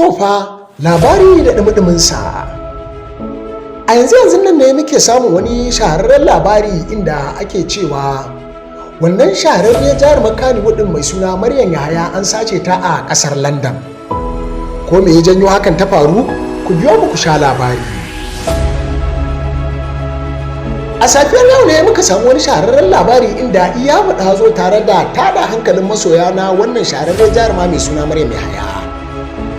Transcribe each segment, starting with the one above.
Tofa labari da ɗumi-ɗuminsa. A yanzu nan ne muke samun wani shahararren labari inda ake cewa wannan shahararriyar jarumar Kannywood mai suna Maryam Yahaya an sace ta a ƙasar London. Ko me ya janyo hakan ta faru? Ku biyo mu ku sha labari. A safiyar yau ne muka samu wani shahararren labari inda Iyamu ta zo tare da tada hankalin masoya na wannan shahararren jaruma mai suna Maryam Yahaya.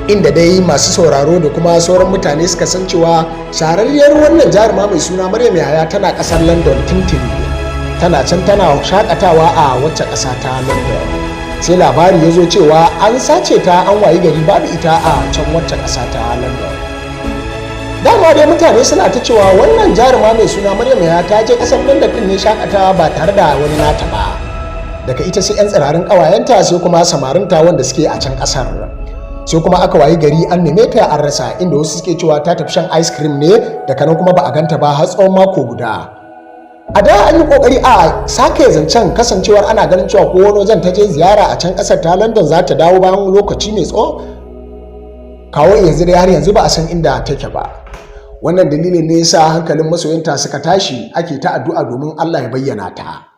Inda dai masu sauraro da kuma sauran mutane suka san cewa shahararriyar wannan jaruma mai suna Maryam Yahaya tana ƙasar London tintini. Tana can tana shakatawa a wacce ƙasa ta London. Sai labari ya zo cewa an sace ta an wayi gari babu ita a can wacce ƙasa ta London. Dama dai mutane suna ta cewa wannan jaruma mai suna Maryam Yahaya ta je ƙasar London din ne shakatawa ba tare da wani nata ba. Daga ita sai 'yan tsirarin ƙawayenta sai kuma samarinta wanda suke a can ƙasar. Sai kuma aka wayi gari an neme ta an rasa, inda wasu suke cewa ta tafi shan ice cream ne, daga nan kuma ba a ganta ba har tsawon mako guda. A da an yi kokari a sake zancen kasancewar ana ganin cewa ko wani wajen ta je ziyara a can kasar ta London za ta dawo bayan lokaci mai tsawo. Kawo yanzu dai har yanzu ba a san inda take ba. Wannan dalilin ne yasa hankalin masoyanta suka tashi ake ta addu'a domin Allah ya bayyana ta.